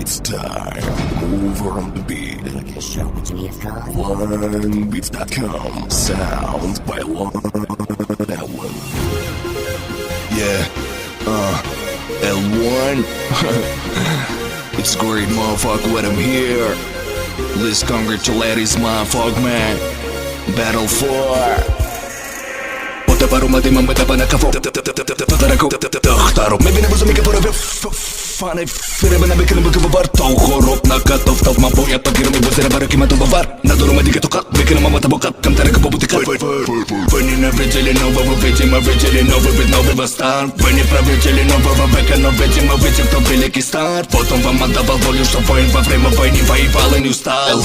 It's time. Over on the beat. Show what me is called. OneBeats.com. Sounds by One. Yeah. L1. It's great, motherfucker, when I'm here. Let's congratulate motherfucker, man. Battle 4. Пару мати мами та пана кафо Тахтару Мебі не бузу міка поробив Фани фіреби на бікини буки бавар Тау хороб на катов тав ма боя Та гіромі бузира барики ма то бавар На дуру ма діки то кат Бікини мама та бокат Камтарика побути кат Вені не виділи нового виді Ми виділи новий від нового стан Вені правителі нового века Но виді ми видів то великий старт Потом вам отдавал волю, что воин во время войны воевал и не устал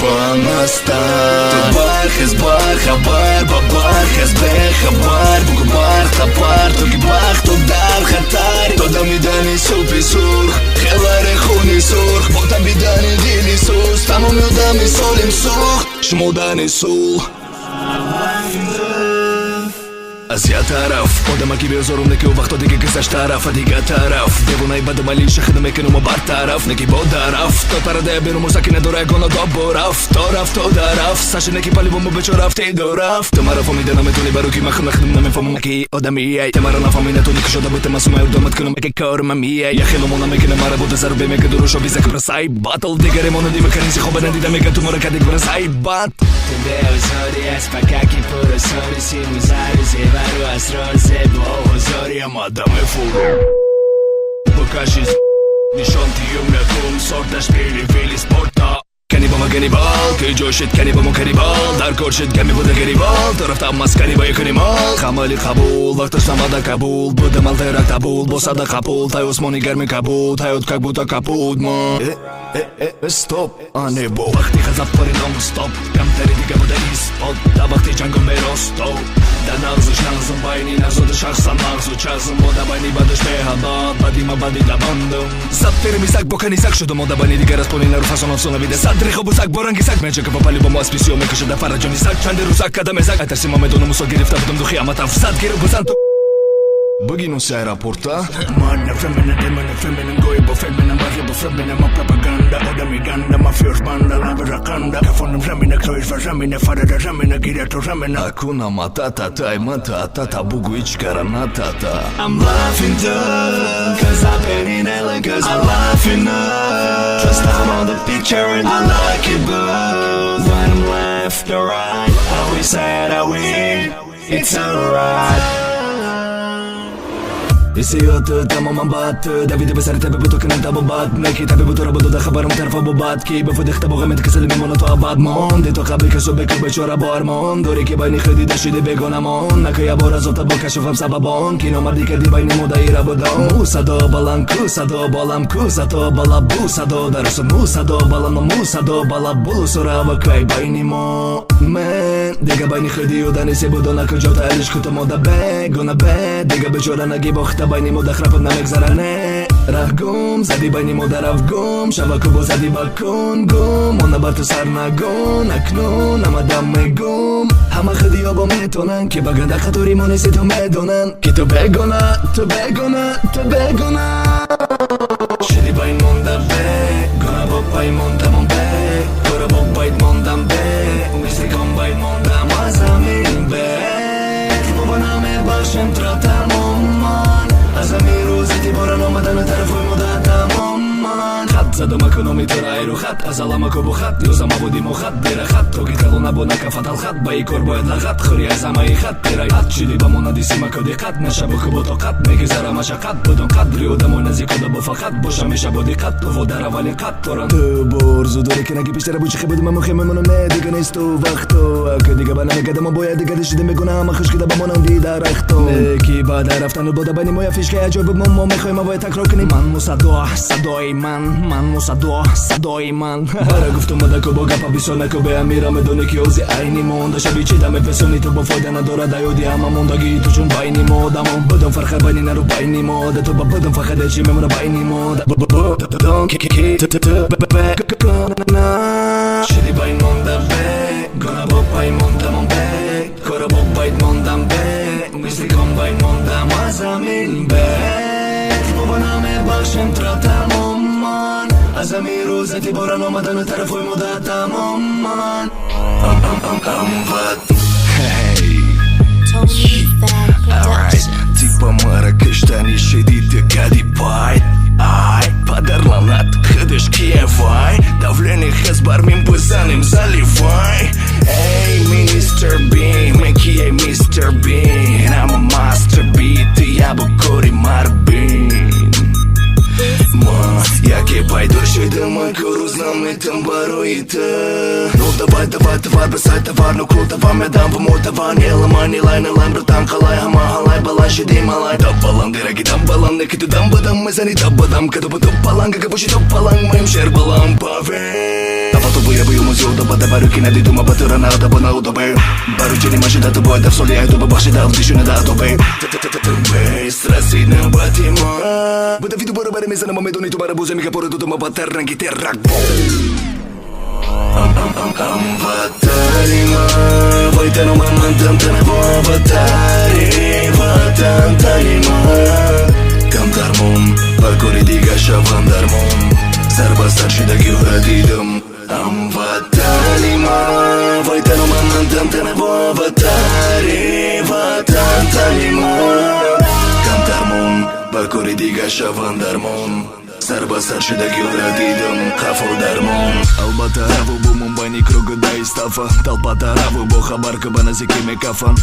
Ван настал Тут бах из баха бар Бабар, хазбех, хабар, букбар, хапар, туги бах, тудам, хатар Тодам видани суписур, хеларе хуни сур Ботам видани дили сус, там умюдам и солим сух Шмудани сул Азия тараф, одам акиби озорум неки увахто диги кисаш тараф, адига тараф Деву найбадам али шахаду мекену мабар тараф, неки бодарав То парадея биру мусаки не дорего, но доборав Торав, то дарав, саши неки паливу му бечорав, ти дорав Тамара фомиде на метуни баруки маху нахнум на мефому маки Одам ияй, тамара на фомине туни кшо да бute масу маю домат куну меки корма мияй Я хилу му на меки не мара буде заруби меки дуру шо бизак брасай Батл дигаре моно ди меканиси хоба не дида мега тумора кадик брасай бат Tendeu zodias, pacaque puro sobre simos ares e vários rose boa Заря мадаме фуру Покажи Нишанти юмля кум Сорта шпили вили спорта Канибама канибал Кей жошит канибаму канибал Дар коршит гами буда канибал Тарафтам мас каниба и канимал Хамали кабул Вахташ самада кабул Будам алтерак табул Босада капул Тай осмони гарми кабул Тайот как будто капут ма Стоп, а не бо Вахти хазап пори ному стоп Камтари дига буда испод Да вахти джанго меросто Да нагзуш нагзум байни Нагзуды шахсан нагзу чазым Бода байни бадыш бехаба Бадима бади да бандым Заптери мисак бокани сак Шудо мода байни дига распони нару фасонов сона виде Садрихо бусак боранги сак Мечека по-палибому асписио мекаша да фара джони сак Чанди русак када мезак Атарси мамедону мусо гирифта Будам духи аматав Сад гиру бусанту Богинус аэропорта Манна feminine Goy på feminine Varje på feminine Ma propaganda Oda mi ganda Ma fjörsbanda Laverakanda Kafonem ramina Klois var ramina Farada ramina Girato ramina Акуна матата тай матата Табугу ичкара натата I'm laughing dumb Cause I've been in Ellen Cause I'm laughing up Trust I'm on the picture And I like it both When I'm left or right Always said I win It's alright Исиот тамаман бат Давиде бесар тебе буту кенен табу бат Меки тебе буту рабуду да хабарам тарфа бу бат Ки бефудих табу гамет кесели мимоно то абад мон Ди то хаби кесу беку бечора бармон Дори ки байни хеди дашиди бегонамон Наки я бора зота бока шуфам сабабон Кино марди кеди байни муда ира будон Мусадо балан кусадо балам кусадо бала бусадо Дарусо мусадо балано мусадо бала бусора Кай байни мо Мен Дига байни хеди удани се будо нако джота елиш куто мода бегона бе Дига бечора наги бохта байни мода храпот на мегзаране Рахгум зади байни мода равгум Шавакубо зади балкон гум Она барту сарнагон Акнун амадам мегум Хама хеди обо метонан Ки баганда хатури мониси то медонан Ки то бегона, то бегона, то бегона Шиди байн монда бе Гона боб бай монда мон бе Гора боб байт мондам бе Умиси ком байт монда мазамин бе Баба наме башен трата моман Азамиру зити бора номада на тарафуй мода тамоман Хат задома кономи турайру хат Азалама кубу хат Юзама будимо хат Дира хат Тоги талуна бонака фатал хат Баи корбоед ла хат Хури азамаи хат Дирай хат Чиди ба мона дисима коди хат Нашабу кубу то хат Меги зара маша хат Будон хат Риуда мой назико да буфа хат Боша миша боди хат Водара вали хат Торан Тубор Зудори кенаги пиштера бучи хебуди мамо хеме моно не Дига несту вахто Аке дига бана мега демо боя Дига дишиди мегуна Ама хушки да ба мона дида рахто Неки бада рафтану бода бани моя фишка Я джой бубмо мехой мавой так рокни Ман мусадо Садой ман Ман мусадо Садой ман Бара гуфту мада кубога Пабисона кубе амира медони киози Айни монда шабичи да ме песони Турбо фойда на дора дайоди Ама монда гиту чун байни мода Мон будам фарха байни нару байни мода Турбо будам фаха дечи мемра байни мода Будам ки Шиди байн монда бе Гона боб бай монда мон бе Кора боб байт мондам бе Мисли ком байн монда мазамин бе Баба наме башен трата از همین روز باران آمدن طرف های مدت تمام من Alright, типа Маракеш, Тани Шедид, Гади Пайт Ай, Падарланат, Хедеш Киевай Давление Хезбар, Мим Бызаным заливай Эй, Мистер Бин, Мекие Мистер Бин I'm a master beat, я Букори Марбин Яке пайдоши дымы көру знаменитым баруиты Ну давай, бросай товар, ну круто вам я дам помой товар Не ломай, не лай, братан, халай, хама, халай, балай, шиди, малай Дам балам, дыраги, дам балам, неки ту дам бадам, мы зани дам бадам Каду бы топ балам, как обучи топ балам, моим шер балам, паве Давато я бою музею, доба да баруки, нади дума, батыра на удобо, на удобе Баручи не маши да тубой, да в соли, ай дуба, бахши да в дышу, не да удобе Страсти на батима Бада виду бара баре мезана, маме дони тубара бузе, мика поре дома, батар, ранги, террак, Батарима, вайтану маман, там танабо, ватан, танима Камдармон, бакори дига шавандармон Сарба старшида гюрадидам Батарима, вайтану маман, там танабо, ватан, танима Камдармон, бакори дига шавандармон Сарба старшида гюрадидам Хафу дармон Албатараву бу Мумбайни круга да и стафа Талпатараву бо хабарка баназики мекафан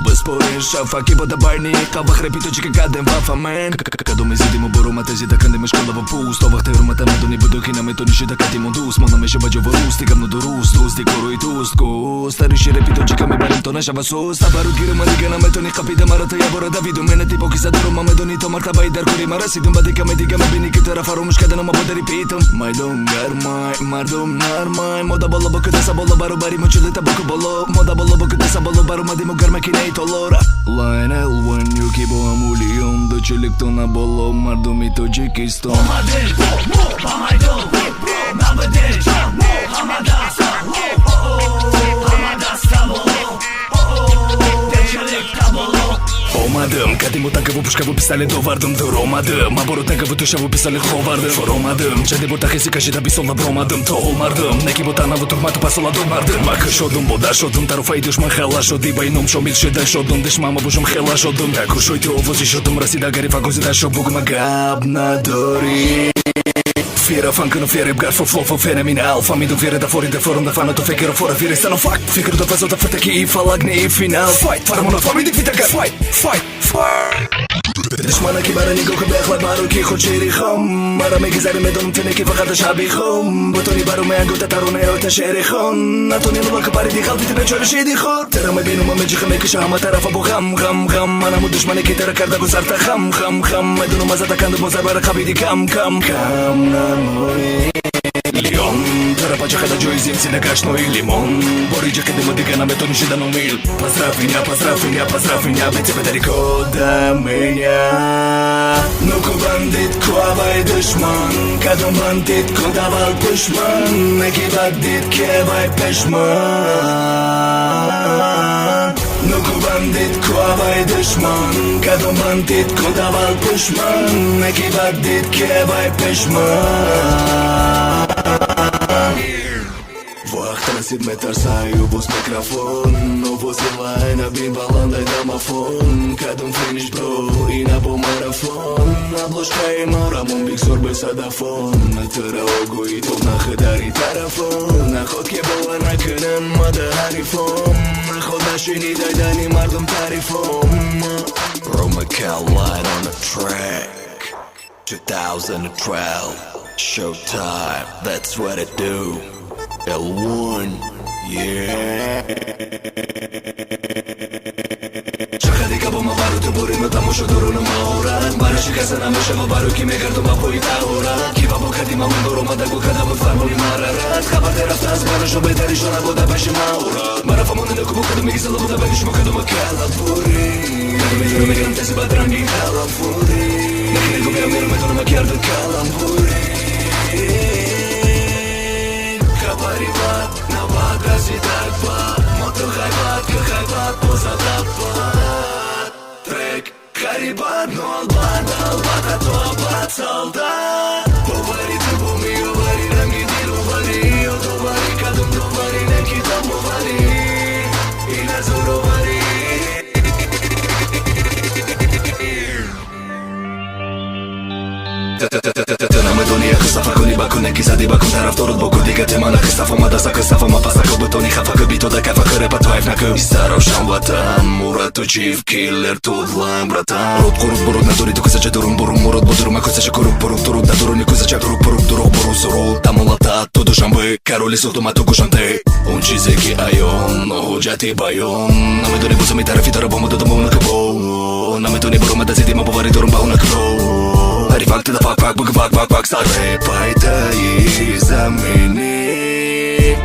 Беспорен шафа кипа табарни Кавах репиточи кадем вафа мен Кадо ме зидимо борума тези да кандем школа в пуст Овах те румата на дони будоки на мето ниши да катимо дус Мона ме шабаджо в рус Стигам до рус Дус ди коро и туст Ку Стариши репиточи каме барим то наша васус Табару гирма дига на мето ни капи да марата я бора да виду Мене типо ки садоро маме дони то марта бай дар кори мара Сидум бади каме дига ме бини китара фаро мушкада на мабо да репитам Май донgar май Мардум нармай Мода боло боку да саболо бару бари мочулета боку боло Мода боло боку да саболо бару мадимо гарма киней толора Lionel when you keep on million Do челик то на боло мардуми Таджикистан Помадеш бо помайдо Набадеш Хамадаса Хамадаса Челик таболо Омадым, кадиму такову пушкаву пистолету вардым Дуромадым, абору такову тушаву пистолет ховардым Форомадым, чади бу тахиси кашида бисолна бромадым Тоолмардым, неки бу танаву тухмату пасола думардым Макы шодым, бода шодым, таруфай душман хала шоди Байном шомил шеда шодым, дыш мама бушум хела шодым Таку шойти овози шодым, расида гарифа гузида шобугма габна дори Fira fanken och fira ibgar för flow för fenomenal Familj och fira där får inte för om det fan att fickar och får att fira stanna fuck Fickar du fast att fatta ki falagni i final Fight för mona familj fitta gas Fight دشمنه که برای نگاه که بخلق برو کی خود شیری خم مرا میگذاری میدونم تنه که فقط شبی خم بتونی برو میگو تترونه او تشیری خون نتونی نبا که پاری دی خلطی تبه چوری شیدی خود ترا میبینم همه جیخه میکشه همه طرف ابو غم منم و دشمنه که ترا کرده گذارت خم میدونم از اتکند بازار برای خبیدی کم نموری Лион, тарапача хада джой зимси на кашной лимон Борича кеды мадыка на бетон шида ну мил Поздравь меня, ведь тебе далеко до меня Ну-ка бандит, куавай душман Кадом бандит, кудавал пушман Неки бандит, кевай пешман Ну-ка бандит, куавай душман Кадом бандит, кудавал пушман Неки бандит, кевай пешман Вахта на 7 метр саю бус микрофон Но возле лайна бин баландай домофон Кадом финиш бро и на марафон Обложка и марамон биг сорбы садафон На тараугу и топ на хадари тарафон Находки была наканан мада харифон Наход машини дайдани мардом тарифон Roma Caroline on the track 2012 Showtime, that's what I do L1, yeah Чахади кабо ма бару ту бури но таму шодуру на маурат Бару шикаса на меша ма бару ки мекарду ма пои таурат Кива бокади ма мендоро ма дагу када ма фармоли марарат Хабар те рафтаз бана шо бетери шо на бода баши маурат Мара фамони на кубу каду меги сала бода беги шмо каду ма калапури Метро мегам теси бадранги калапури Неки него мера мера метро ма кярду калапури Хабариват, нават, разидак бат Мото хайват, позадапат Трек, говори одно, албата, то аббат, солдат. Говори, ты буми, говори, рамги, дилу, говори, говори, кадум, говори, неки, там, говори, и назуру, говори. Намедония хысафа куни баку неки зади баку тарафторот боку дига темана хысафа мадаса хысафа мапасако бутони хафа кабито да кафа крэпа твайф наку Истарошам ватан мурат учив киллер тут лайм братан Рот курук бурут надури туку сача дурум бурум мурот бодурум аку сача курук бурук турук да дуруни кузача турук бурук дурук буру сурул тамулата туду шамбы кароли сухтума туку шанте Он чизеки айон но джати байон Намедони бусами тарафи тарабому додому накабо Намедони бурума да зидима бувари дурум бау накабо Фак ты да фак, старый пайтай замени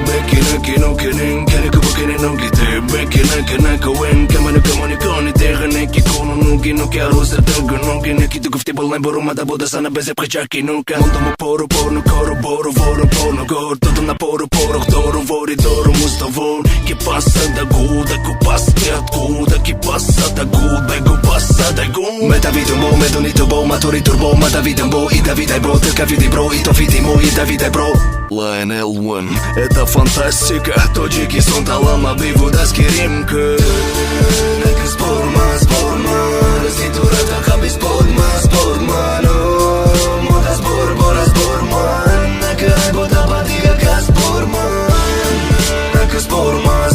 Бекина кино кинин, кенеку букини нуги ты Бекина кенеку вен, каману камани кони Тега неки кону нуги, нуки аруса тугу нуги Неки тугу вти болай бору, да бода сана безе причаки нука Мондому пору, порну, кору, бору, вору, порну, гор Туду на пору, пору, дору, вори, дору, муставон Ки паса да гуда, ку пасти откуда Ки паса да гуд, бегу паса да гуд Мета видимо, медони тубо, матори турбо Давидом бо и Давидай бро, только види бро, и то види мой, и Давидай бро Lionel One, это фантастика Тоджики сон талама, биву даски римка Нека спорма Разитура така спорма Мода спорма Нека айбота бадига ка спорма Нека спорма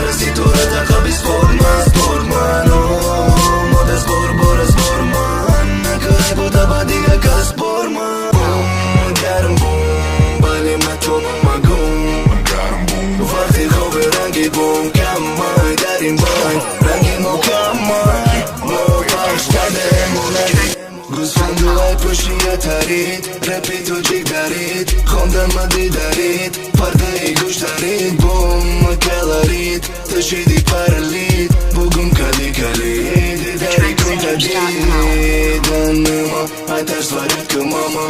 Разитура така спорма Мода спорма Boda badiga kas porma Garam boom Bali matonu magum Garam boom Vakti khobe rangi boom Kamai darin boy Rangi mo kamai Mo bash kadem Gusfandu ay pushi atarit Repito jik darit Khondan madi darit Parda i gush darit Boom makalarit Tashidi paralit Bugum kadi kalit Dari kuntadit Danıma Aytaş svarit ku mama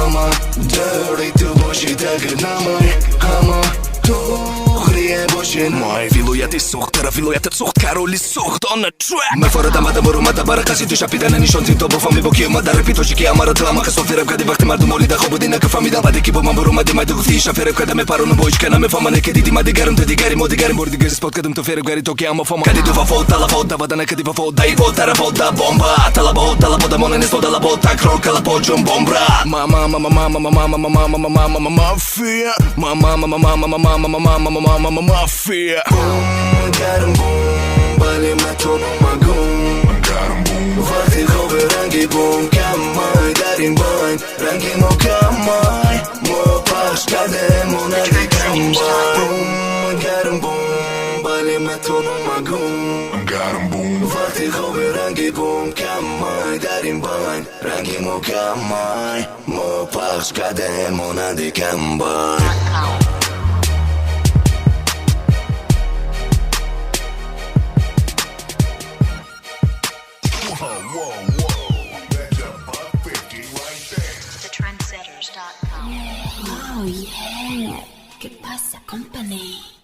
Ama Dirty tu boshi dagır namay Ama Тухрие боше Мой вилуят и сухт, тера вилуят и сухт Кароли сухт on the track Ме фора да мада мору мада бара Каси душа пидана нишон ти тобо фами боки Мада репито шики амара тлама Хасофти реп кади бахти марду моли да хободи на кафами да Мади кибо мамбуру мади майду гуфти Шафи реп када ме пару на боичка на ме фама Неке диди мади гарам те дигари моди гарим Борди гъри спот кадам то фереп гари токи ама фама Кади дува фот, тала фот, да вада на кади фот Да и фот, тара фот, да бомба Тала бода моне не сло дала бот Так рол кала по джум бомбра Мама мафия Mafia Garam boom Bali matonu magum Garam boom Vakti khobe rangi boom Kamai darin boy Rangi mo kamai Mo pash kadem Ona di kambai Garam boom Bali matonu magum Garam boom Vakti khobe rangi boom Kamai darin boy Rangi mo kamai Mo pash kadem Ona di kambai TheTrendsetters.com. Oh yeah, ¿qué pasa, company?